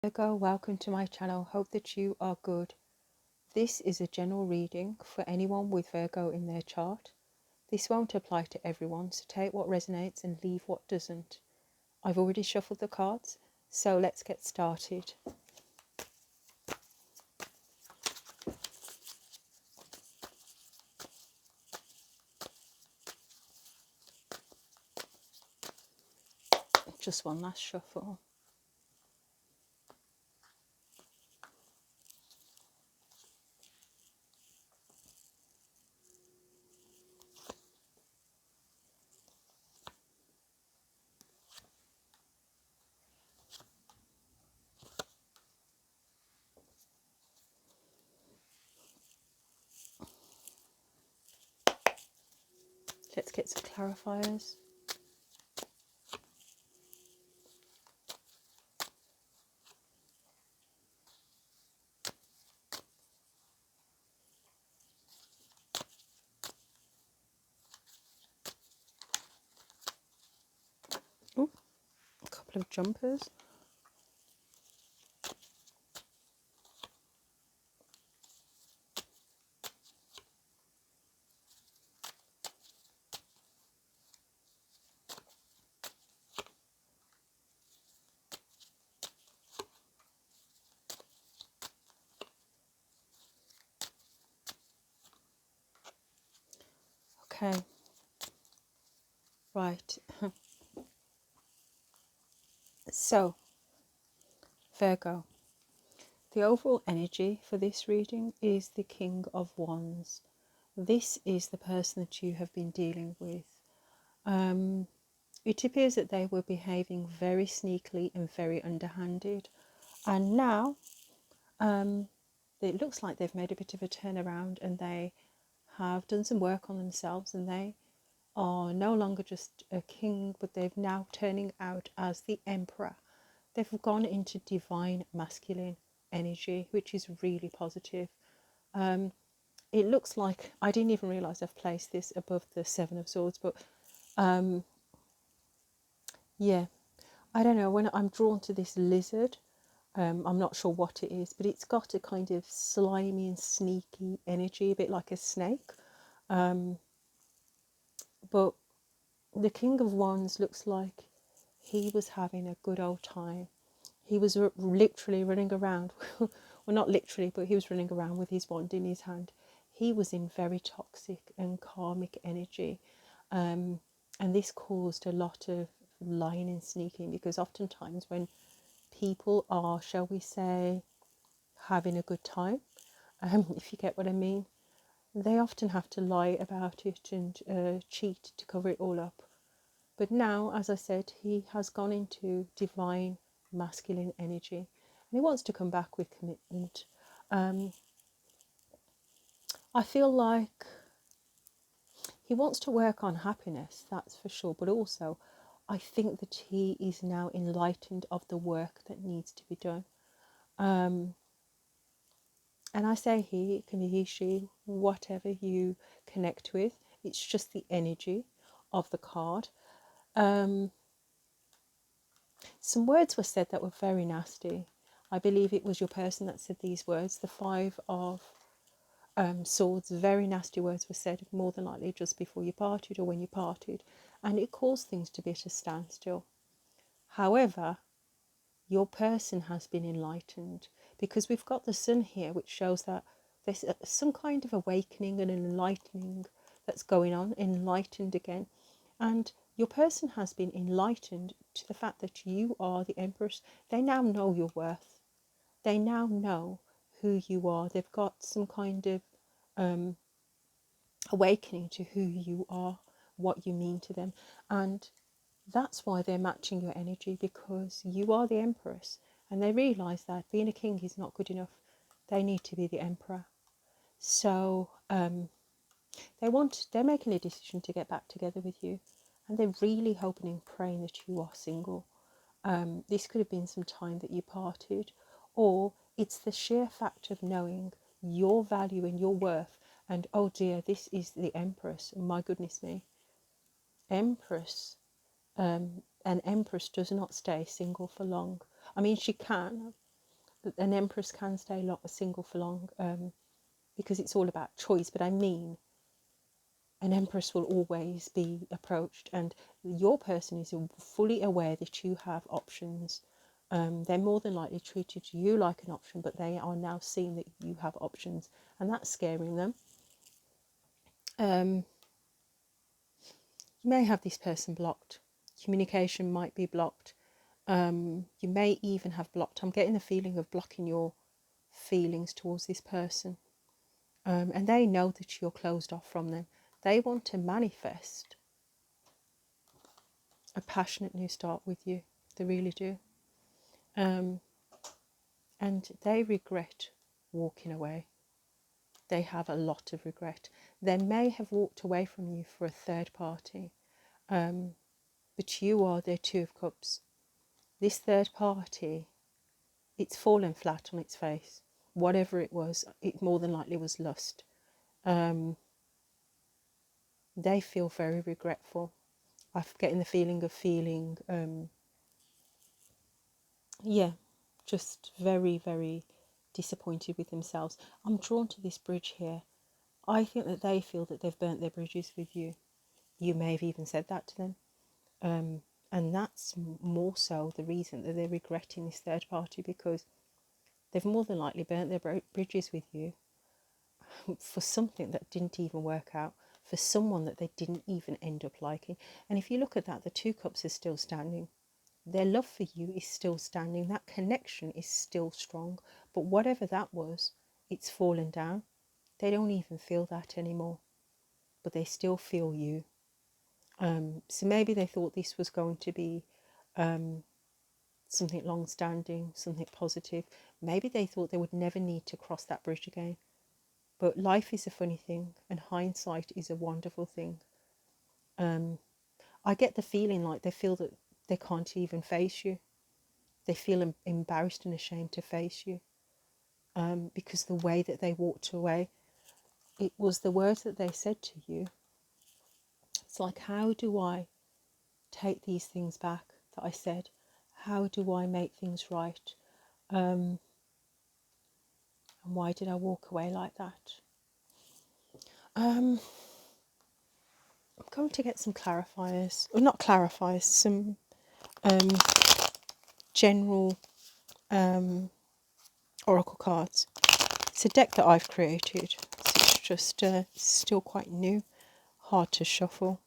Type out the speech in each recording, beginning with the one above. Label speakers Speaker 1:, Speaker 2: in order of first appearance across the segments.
Speaker 1: Virgo, welcome to my channel. Hope that you are good. This is a general reading for anyone with Virgo in their chart. This won't apply to everyone, so take what resonates and leave what doesn't. I've already shuffled the cards, so let's get started. Just one last shuffle. Let's get some clarifiers. Ooh, a couple of jumpers. Okay, right. So, Virgo, the overall energy for this reading is the King of Wands. This is the person that you have been dealing with. It appears that they were behaving very sneakily and very underhanded, and now it looks like they've made a bit of a turnaround and they have done some work on themselves, and they are no longer just a king, but they've now turning out as the emperor. They've gone into divine masculine energy, which is really positive. It looks like, I didn't even realize I've placed this above the Seven of Swords, but yeah, I don't know, when I'm drawn to this lizard, I'm not sure what it is, but it's got a kind of slimy and sneaky energy, a bit like a snake. But the King of Wands looks like he was having a good old time. He was literally running around, well, not literally, but he was running around with his wand in his hand. He was in very toxic and karmic energy. And this caused a lot of lying and sneaking, because oftentimes when people are, shall we say, having a good time, if you get what I mean, they often have to lie about it and cheat to cover it all up. But now, as I said, he has gone into divine masculine energy, and he wants to come back with commitment. I feel like he wants to work on happiness, that's for sure, but also I think that he is now enlightened of the work that needs to be done. And I say he, it can be he, she, whatever you connect with. It's just the energy of the card. Some words were said that were very nasty. I believe it was your person that said these words. The Five of Swords, very nasty words were said, more than likely just before you parted or when you parted. And it caused things to be at a standstill. However, your person has been enlightened, because we've got the sun here, which shows that there's some kind of awakening and enlightening that's going on, enlightened again. And your person has been enlightened to the fact that you are the Empress. They now know your worth. They now know who you are. They've got some kind of awakening to who you are, what you mean to them. And that's why they're matching your energy, because you are the Empress, and they realise that being a king is not good enough. They need to be the Emperor. So they're making a decision to get back together with you, and they're really hoping and praying that you are single. This could have been some time that you parted, or it's the sheer fact of knowing your value and your worth. And oh dear, this is the Empress. My goodness me, Empress. An Empress does not stay single for long. I mean, she can. An Empress can stay single for long, because it's all about choice. But I mean, an Empress will always be approached, and your person is fully aware that you have options. They're more than likely treated you like an option, but they are now seeing that you have options, and that's scaring them. You may have this person blocked. Communication might be blocked. You may even have blocked. I'm getting the feeling of blocking your feelings towards this person. And they know that you're closed off from them. They want to manifest a passionate new start with you. They really do. And they regret walking away. They have a lot of regret. They may have walked away from you for a third party, but you are their Two of Cups. This third party, it's fallen flat on its face. Whatever it was, it more than likely was lust. They feel very regretful. I'm getting the feeling of just very, very disappointed with themselves. I'm drawn to this bridge here. I think that they feel that they've burnt their bridges with you. You may have even said that to them. And that's more so the reason that they're regretting this third party, because they've more than likely burnt their bridges with you for something that didn't even work out, for someone that they didn't even end up liking. And if you look at that, the Two Cups is still standing. Their love for you is still standing. That connection is still strong. But whatever that was, it's fallen down. They don't even feel that anymore. But they still feel you. So maybe they thought this was going to be something long-standing, something positive. Maybe they thought they would never need to cross that bridge again. But life is a funny thing, and hindsight is a wonderful thing. I get the feeling like they feel that they can't even face you. They feel embarrassed and ashamed to face you, because the way that they walked away, it was the words that they said to you. It's like, how do I take these things back that I said? How do I make things right? And why did I walk away like that? I'm going to get some clarifiers, or not clarifiers, some general oracle cards. It's a deck that I've created. So it's just still quite new, hard to shuffle.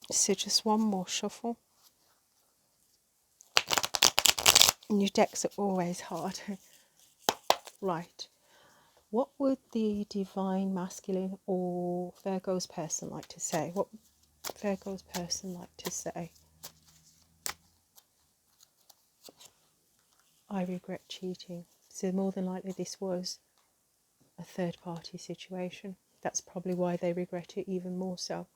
Speaker 1: So just one more shuffle. New decks are always hard. Right. What would the divine masculine or Virgo's person like to say? What would Virgo's person like to say? I regret cheating. So more than likely this was a third party situation. That's probably why they regret it even more so.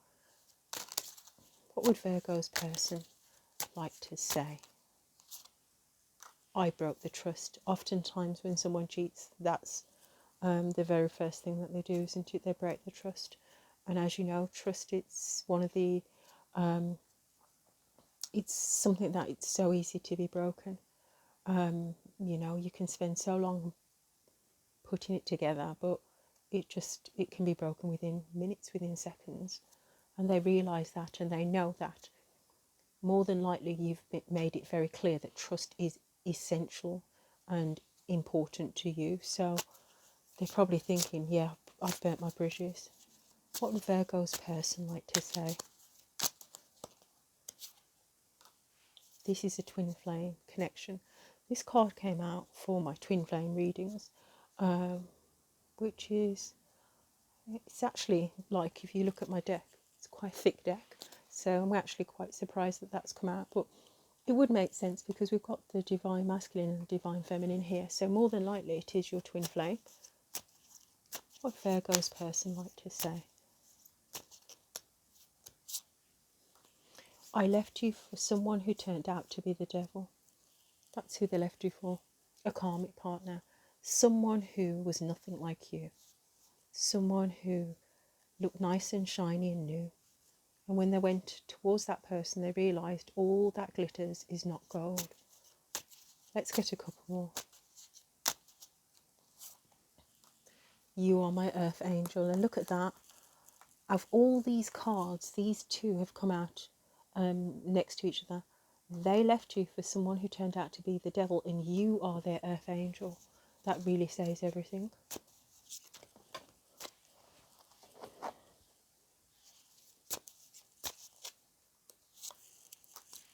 Speaker 1: What would Virgo's person like to say? I broke the trust. Oftentimes when someone cheats, that's the very first thing that they do, isn't it? They break the trust. And as you know, trust, it's one of the it's something that it's so easy to be broken. You know, you can spend so long putting it together, but it can be broken within minutes, within seconds. And they realise that, and they know that. More than likely you've made it very clear that trust is essential and important to you. So they're probably thinking, yeah, I've burnt my bridges. What would Virgo's person like to say? This is a twin flame connection. This card came out for my twin flame readings, which is, it's actually like, if you look at my deck, it's quite a thick deck. So I'm actually quite surprised that that's come out. But it would make sense because we've got the divine masculine and divine feminine here. So more than likely it is your twin flame. What would Virgo's person like to say? I left you for someone who turned out to be the devil. That's who they left you for. A karmic partner. Someone who was nothing like you. Someone who looked nice and shiny and new. And when they went towards that person, they realised all that glitters is not gold. Let's get a couple more. You are my earth angel. And look at that. Of all these cards, these two have come out next to each other. They left you for someone who turned out to be the devil, and you are their earth angel. That really says everything.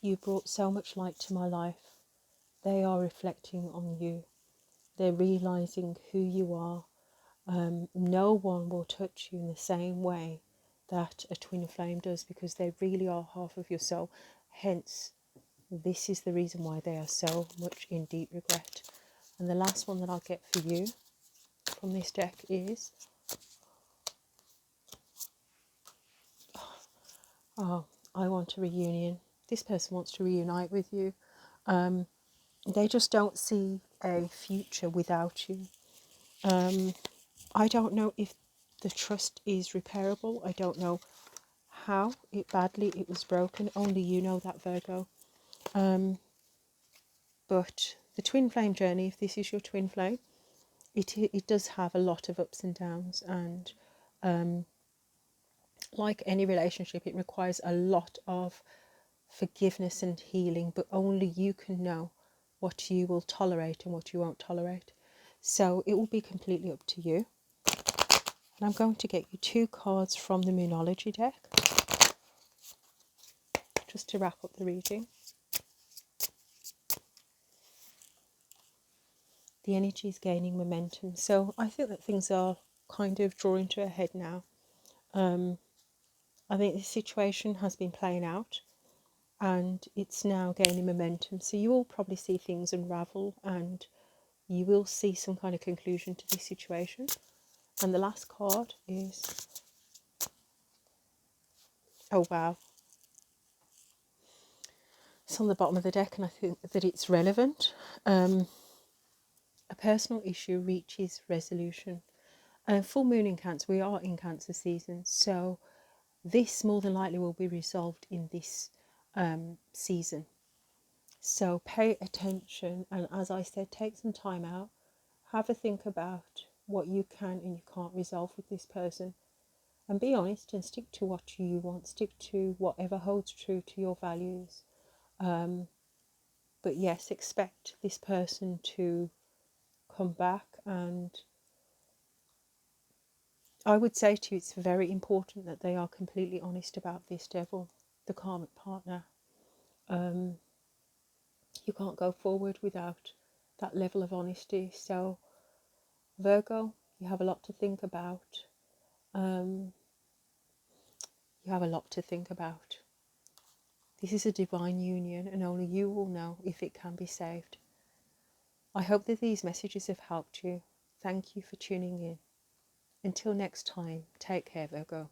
Speaker 1: You brought so much light to my life. They are reflecting on you. They're realizing who you are. No one will touch you in the same way that a twin flame does, because they really are half of your soul. Hence, this is the reason why they are so much in deep regret. And the last one that I'll get for you from this deck is, oh, I want a reunion. This person wants to reunite with you. They just don't see a future without you. I don't know if the trust is repairable. I don't know how badly it was broken. Only you know that, Virgo. But the twin flame journey, if this is your twin flame, it does have a lot of ups and downs, and like any relationship, it requires a lot of forgiveness and healing, but only you can know what you will tolerate and what you won't tolerate. So it will be completely up to you. And I'm going to get you 2 cards from the Moonology deck, just to wrap up the reading. The energy is gaining momentum. So I think that things are kind of drawing to a head now. I think this situation has been playing out and it's now gaining momentum. So you will probably see things unravel and you will see some kind of conclusion to this situation. And the last card is, oh wow, it's on the bottom of the deck, and I think that it's relevant. A personal issue reaches resolution. Full moon in Cancer, we are in Cancer season, so this more than likely will be resolved in this season. So pay attention, and as I said, take some time out, have a think about what you can and you can't resolve with this person, and be honest and stick to what you want, stick to whatever holds true to your values. But yes, expect this person to come back, and I would say to you it's very important that they are completely honest about this devil, the karmic partner. You can't go forward without that level of honesty. So Virgo, you have a lot to think about. You have a lot to think about. This is a divine union, and only you will know if it can be saved. I hope that these messages have helped you. Thank you for tuning in. Until next time, take care, Virgo.